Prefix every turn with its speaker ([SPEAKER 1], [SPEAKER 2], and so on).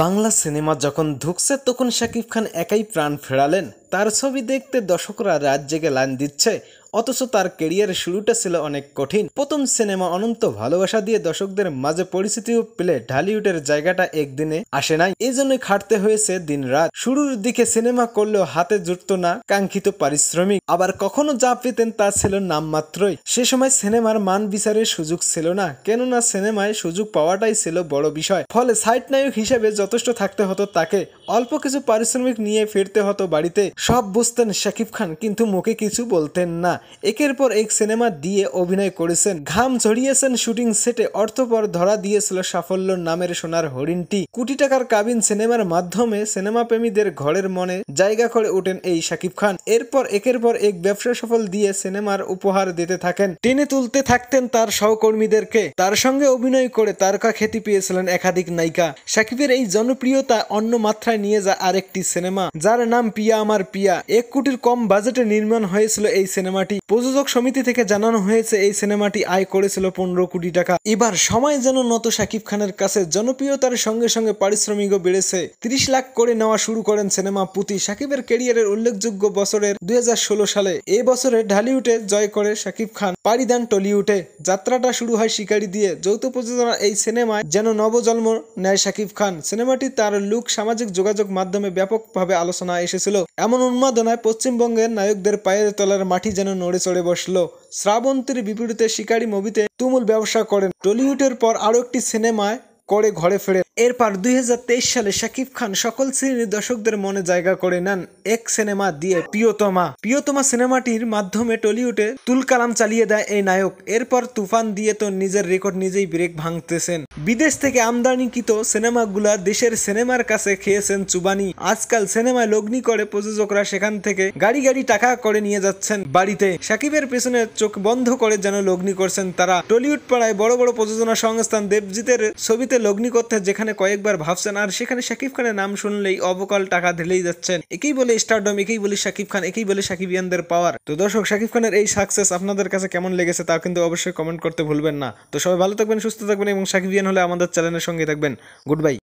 [SPEAKER 1] Bangla cinema যখন ঢুকছে তখন শাকিব খান একাই প্রাণ ফেরালেন। তার ছবি দেখতে দর্শকরা রাত জেগে লাইন দিচ্ছে, অথচ তার ক্যারিয়ারের শুরুটা ছিল অনেক কঠিন। প্রথম সিনেমা অনন্ত ভালোবাসা দিয়ে দর্শকদের মাঝে পরিচিতিও পেলে ঢালিউডের জায়গাটা একদিনে আসে নাই, এই জন্যই খাটতে হয়েছে দিন রাত। শুরুর দিকে সিনেমা করলেও হাতে জুটতো না কাঙ্ক্ষিত পারিশ্রমিক, আবার কখনো যা পেতেন তা ছিল নামমাত্রই। সে সময় সিনেমার মান বিচারের সুযোগ ছিল না, কেননা সিনেমায় সুযোগ পাওয়াটাই ছিল বড় বিষয়। ফলে সাইড নায়ক হিসেবে যথেষ্ট থাকতে হতো তাকে, অল্প কিছু পারিশ্রমিক নিয়ে ফিরতে হতো বাড়িতে। সব বুঝতেন শাকিব খান, কিন্তু মুখে কিছু বলতেন না। একের পর এক সিনেমা দিয়ে অভিনয় করেছেন, ঘাম ঝরিয়েছেন শুটিং সেটে, অর্থপর ধরা দিয়েছিল সাফল্য নামের সোনার হরিণটি। কোটি টাকার কাবিন সিনেমার মাধ্যমে সিনেমা প্রেমীদের ঘরের মনে জায়গা করে ওঠেন এই শাকিব খান। এরপর একের পর এক ব্যবসা সফল দিয়ে সিনেমার উপহার দিতে থাকেন, টেনে তুলতে থাকতেন তার সহকর্মীদেরকে। তার সঙ্গে অভিনয় করে তারকা খ্যাতি পেয়েছিলেন একাধিক নায়িকা। শাকিবের এই জনপ্রিয়তা অন্য মাত্রায় নিয়ে যায় আরেকটি সিনেমা, যার নাম পিয়া আমার পিয়া। 1 কোটির কম বাজেটে নির্মাণ হয়েছিল এই সিনেমাটি। প্রযোজক সমিতি থেকে জানানো হয়েছে এই সিনেমাটি আয় করেছিল 15 কোটি টাকা। এবার সময় যেন নত শাকিব খানের কাছে, জনপ্রিয়তার সঙ্গে সঙ্গে পারিশ্রমিকও বেড়েছে। 30 লাখ করে নেওয়া শুরু করেন সিনেমা প্রতি। শাকিবের ক্যারিয়ারের উল্লেখযোগ্য বছরের 2016 সালে। এই বছরে ঢালিউডে জয় করে শাকিব খান পাড়ি দেন টলিউডে। যাত্রাটা শুরু হয় শিকারি দিয়ে। যৌথ প্রযোজনা এই সিনেমায় যেন নবজন্ম নেয় শাকিব খান। সিনেমাটি তার লুক সামাজিক যোগাযোগ মাধ্যমে ব্যাপকভাবে আলোচনায় এসেছিল। এমন উন্মাদনায় পশ্চিমবঙ্গের নায়কদের পায়ের তলার মাটি যেন নড়ে চড়ে বসলো। শ্রাবন্তীর বিপরীতে শিকারি মুভিতে তুমুল ব্যবসা করেন। টলিউডের পর আরো একটি সিনেমায় করে ঘরে ফেরে। এরপর 2023 সালে শাকিব খান সকল শ্রেণীর দর্শকদের মনে জায়গা করে নেন এক সিনেমা দিয়ে, প্রিয়তমা সিনেমাটির মাধ্যমে টলিউডে তুলকালাম চালিয়ে দেয় এই নায়ক। এরপর তুফান দিয়ে তো নিজের রেকর্ড নিজেই ব্রেক ভাঙতেছেন। বিদেশ থেকে আমদানিকৃত সিনেমাগুলা দেশের সিনেমার কাছে খেয়েছেন চুবানি। আজকাল সিনেমায় লগ্নি করে প্রযোজকরা সেখান থেকে গাড়ি গাড়ি টাকা করে নিয়ে যাচ্ছেন বাড়িতে। শাকিবের পেছনে চোখ বন্ধ করে যেন লগ্নি করছেন তারা। টলিউড পাড়ায় বড় বড় প্রযোজনা সংস্থান দেবজিতের ছবিতে লগ্নি করতে যেখানে কয়েকবার ভাবছেন, আর সেখানে শাকিব খানের নাম শুনলেই অবকাল টাকা ঢেলেই যাচ্ছেন। একেই বলে স্টারডম, একেই বলে শাকিব খান, একেই বলে শাকিবিয়ানদের পাওয়ার। তো দর্শক, শাকিব খানের এই সাকসেস আপনাদের কাছে কেমন লেগেছে তা কিন্তু অবশ্যই কমেন্ট করতে ভুলবেন না। তো সবাই ভালো থাকবেন, সুস্থ থাকবেন এবং শাকিবিয়ান হলে আমাদের চ্যানেলের সঙ্গে থাকবেন। Good bye.